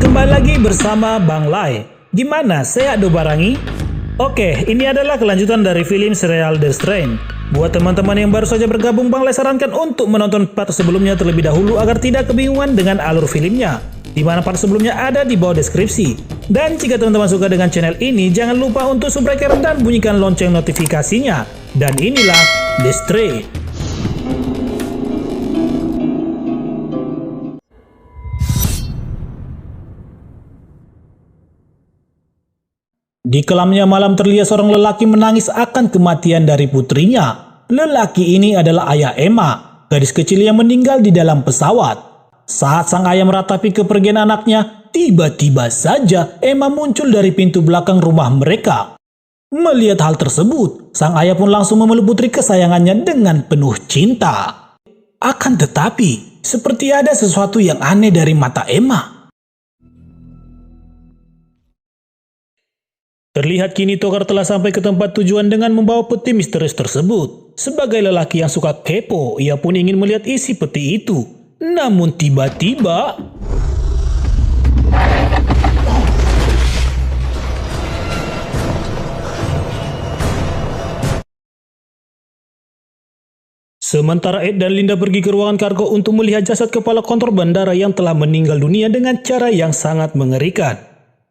Kembali lagi bersama Bang Lai. Gimana, sehat do barangi? Oke, ini adalah kelanjutan dari film serial The Strain. Buat teman-teman yang baru saja bergabung, Bang Lai sarankan untuk menonton part sebelumnya terlebih dahulu agar tidak kebingungan dengan alur filmnya, di mana part sebelumnya ada di bawah deskripsi. Dan jika teman-teman suka dengan channel ini, jangan lupa untuk subscribe dan bunyikan lonceng notifikasinya. Dan inilah The Strain. Di kelamnya malam terlihat seorang lelaki menangis akan kematian dari putrinya. Lelaki ini adalah ayah Emma, gadis kecil yang meninggal di dalam pesawat. Saat sang ayah meratapi kepergian anaknya, tiba-tiba saja Emma muncul dari pintu belakang rumah mereka. Melihat hal tersebut, sang ayah pun langsung memeluk putri kesayangannya dengan penuh cinta. Akan tetapi, seperti ada sesuatu yang aneh dari mata Emma. Terlihat kini Togar telah sampai ke tempat tujuan dengan membawa peti misterius tersebut. Sebagai lelaki yang suka kepo, ia pun ingin melihat isi peti itu. Namun tiba-tiba... Sementara Ed dan Linda pergi ke ruangan kargo untuk melihat jasad kepala kontrol bandara yang telah meninggal dunia dengan cara yang sangat mengerikan.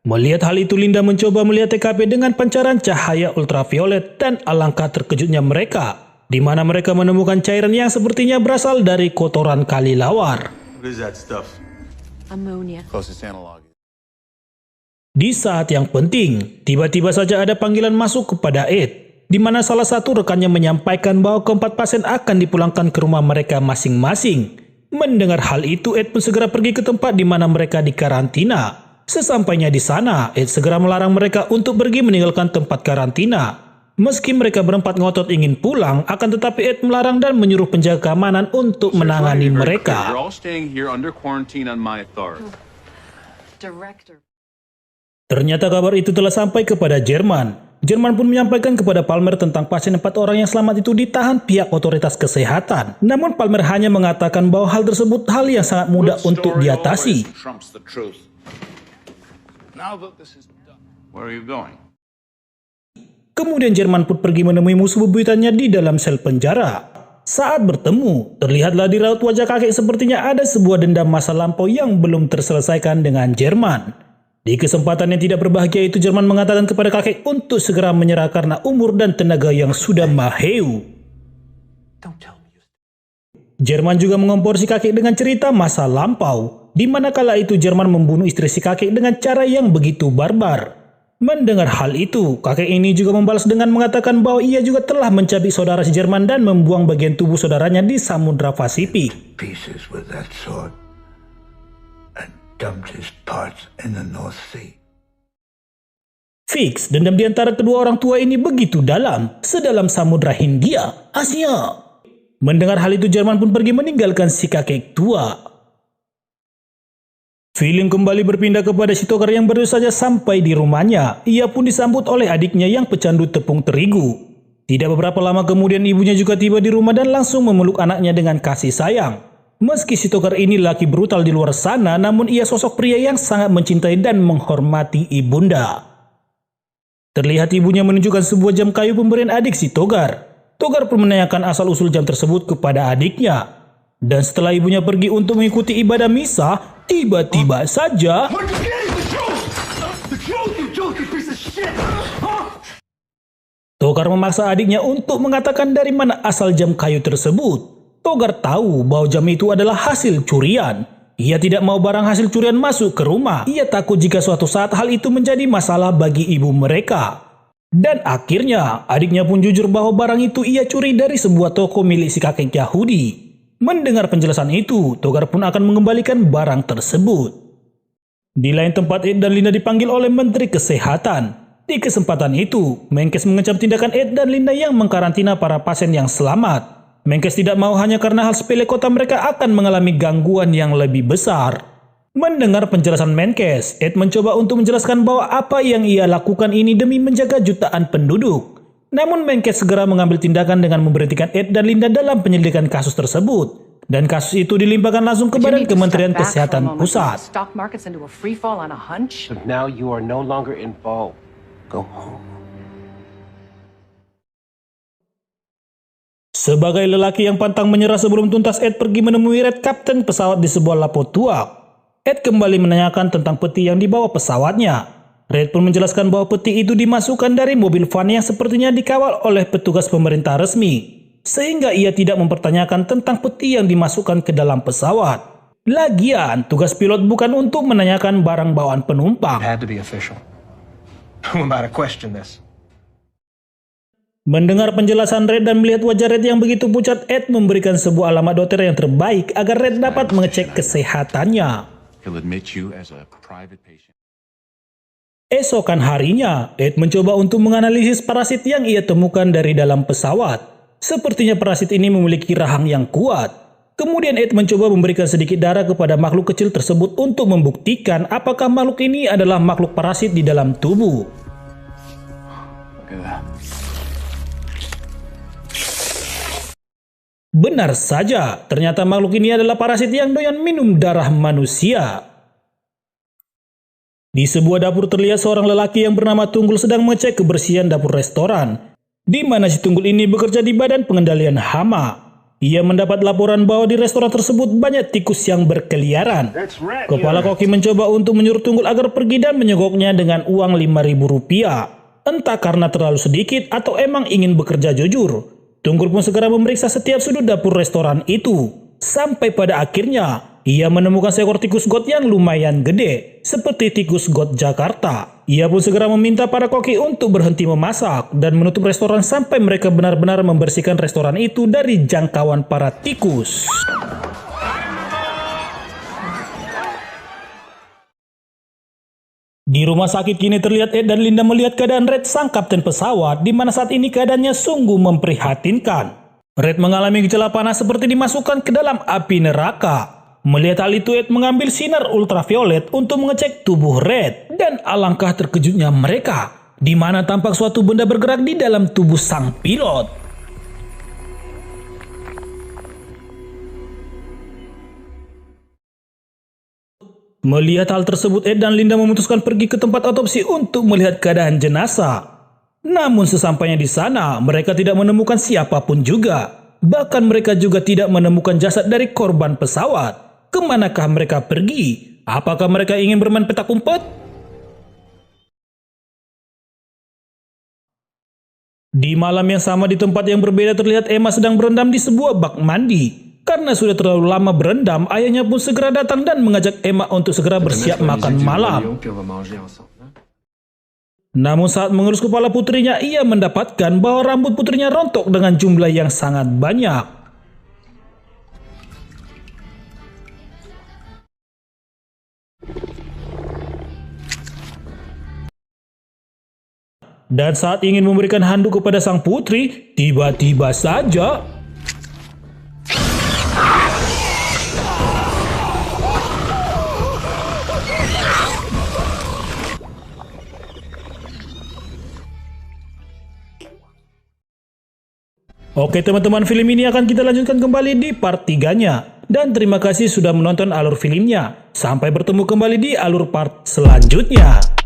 Melihat hal itu, Linda mencoba melihat TKP dengan pancaran cahaya ultraviolet dan alangkah terkejutnya mereka, di mana mereka menemukan cairan yang sepertinya berasal dari kotoran kali lawar. What is that stuff? Ammonia. Closest analog. Di saat yang penting, tiba-tiba saja ada panggilan masuk kepada Ed, di mana salah satu rekannya menyampaikan bahwa keempat pasien akan dipulangkan ke rumah mereka masing-masing. Mendengar hal itu, Ed pun segera pergi ke tempat di mana mereka dikarantina. Sesampainya di sana, Ed segera melarang mereka untuk pergi meninggalkan tempat karantina. Meski mereka berempat ngotot ingin pulang, akan tetapi Ed melarang dan menyuruh penjaga keamanan untuk menangani mereka. Ternyata kabar itu telah sampai kepada Jerman. Jerman pun menyampaikan kepada Palmer tentang pasien 4 orang yang selamat itu ditahan pihak otoritas kesehatan. Namun Palmer hanya mengatakan bahwa hal tersebut hal yang sangat mudah untuk diatasi. Where are you going? Kemudian Jerman pun pergi menemui musuh bebuyutannya di dalam sel penjara. Saat bertemu, terlihatlah di raut wajah kakek sepertinya ada sebuah dendam masa lampau yang belum terselesaikan dengan Jerman. Di kesempatan yang tidak berbahagia itu, Jerman mengatakan kepada kakek untuk segera menyerah karena umur dan tenaga yang sudah maheu. Jerman juga mengompor si kakek dengan cerita masa lampau, di mana kala itu Jerman membunuh istri si kakek dengan cara yang begitu barbar. Mendengar hal itu, kakek ini juga membalas dengan mengatakan bahwa ia juga telah mencabik saudara si Jerman dan membuang bagian tubuh saudaranya di Samudra Pasifik. Fix, dendam di antara kedua orang tua ini begitu dalam, sedalam Samudra Hindia, Asia. Mendengar hal itu, Jerman pun pergi meninggalkan si kakek tua. Film kembali berpindah kepada si Togar yang baru saja sampai di rumahnya. Ia pun disambut oleh adiknya yang pecandu tepung terigu. Tidak beberapa lama kemudian ibunya juga tiba di rumah dan langsung memeluk anaknya dengan kasih sayang. Meski si Togar ini laki brutal di luar sana, namun ia sosok pria yang sangat mencintai dan menghormati ibunda. Terlihat ibunya menunjukkan sebuah jam kayu pemberian adik si Togar. Togar pun menanyakan asal-usul jam tersebut kepada adiknya. Dan setelah ibunya pergi untuk mengikuti ibadah misa, tiba-tiba saja Togar memaksa adiknya untuk mengatakan dari mana asal jam kayu tersebut. Togar tahu bahwa jam itu adalah hasil curian. Ia tidak mau barang hasil curian masuk ke rumah. Ia takut jika suatu saat hal itu menjadi masalah bagi ibu mereka. Dan akhirnya adiknya pun jujur bahwa barang itu ia curi dari sebuah toko milik si kakek Yahudi. Mendengar penjelasan itu, Togar pun akan mengembalikan barang tersebut. Di lain tempat, Ed dan Linda dipanggil oleh Menteri Kesehatan. Di kesempatan itu, Menkes mengecam tindakan Ed dan Linda yang mengkarantina para pasien yang selamat. Menkes tidak mau hanya karena hal sepele kota mereka akan mengalami gangguan yang lebih besar. Mendengar penjelasan Menkes, Ed mencoba untuk menjelaskan bahwa apa yang ia lakukan ini demi menjaga jutaan penduduk. Namun Menkes segera mengambil tindakan dengan memberhentikan Ed dan Linda dalam penyelidikan kasus tersebut. Dan kasus itu dilimpahkan langsung ke Badan Kementerian Kesehatan Pusat. So now you are no longer involved. Go home. Sebagai lelaki yang pantang menyerah sebelum tuntas, Ed pergi menemui Red, kapten pesawat di sebuah lapo tuak. Ed kembali menanyakan tentang peti yang dibawa pesawatnya. Red pun menjelaskan bahwa peti itu dimasukkan dari mobil van yang sepertinya dikawal oleh petugas pemerintah resmi, sehingga ia tidak mempertanyakan tentang peti yang dimasukkan ke dalam pesawat. Lagian, tugas pilot bukan untuk menanyakan barang bawaan penumpang. Had to be official. Who am I to question this? Mendengar penjelasan Red dan melihat wajah Red yang begitu pucat, Ed memberikan sebuah alamat dokter yang terbaik agar Red dapat mengecek kesehatannya. He'll admit you as a private patient. Esokan harinya, Ed mencoba untuk menganalisis parasit yang ia temukan dari dalam pesawat. Sepertinya parasit ini memiliki rahang yang kuat. Kemudian Ed mencoba memberikan sedikit darah kepada makhluk kecil tersebut untuk membuktikan apakah makhluk ini adalah makhluk parasit di dalam tubuh. Look at that. Benar saja, ternyata makhluk ini adalah parasit yang doyan minum darah manusia. Di sebuah dapur terlihat seorang lelaki yang bernama Tunggul sedang mengecek kebersihan dapur restoran, di mana si Tunggul ini bekerja di Badan Pengendalian Hama. Ia mendapat laporan bahwa di restoran tersebut banyak tikus yang berkeliaran. Kepala koki mencoba untuk menyuruh Tunggul agar pergi dan menyogoknya dengan uang Rp5.000. Entah karena terlalu sedikit atau emang ingin bekerja jujur. Tunggul pun segera memeriksa setiap sudut dapur restoran itu. Sampai pada akhirnya, ia menemukan seekor tikus got yang lumayan gede, seperti tikus got Jakarta. Ia pun segera meminta para koki untuk berhenti memasak dan menutup restoran sampai mereka benar-benar membersihkan restoran itu dari jangkauan para tikus. Di rumah sakit kini terlihat Ed dan Linda melihat keadaan Red, sang kapten pesawat, di mana saat ini keadaannya sungguh memprihatinkan. Red mengalami gejala panas seperti dimasukkan ke dalam api neraka. Melihat hal itu, Ed mengambil sinar ultraviolet untuk mengecek tubuh Red. Dan alangkah terkejutnya mereka, di mana tampak suatu benda bergerak di dalam tubuh sang pilot. Melihat hal tersebut, Ed dan Linda memutuskan pergi ke tempat otopsi untuk melihat keadaan jenazah. Namun sesampainya di sana, mereka tidak menemukan siapapun juga. Bahkan mereka juga tidak menemukan jasad dari korban pesawat. Kemanakah mereka pergi? Apakah mereka ingin bermain petak umpet? Di malam yang sama di tempat yang berbeda terlihat Emma sedang berendam di sebuah bak mandi. Karena sudah terlalu lama berendam, ayahnya pun segera datang dan mengajak Emma untuk segera bersiap makan malam. Namun saat mengelus kepala putrinya, ia mendapatkan bahwa rambut putrinya rontok dengan jumlah yang sangat banyak. Dan saat ingin memberikan handuk kepada sang putri, tiba-tiba saja Oke teman-teman, film ini akan kita lanjutkan kembali di part 3-nya. Dan terima kasih sudah menonton alur filmnya. Sampai bertemu kembali di alur part selanjutnya.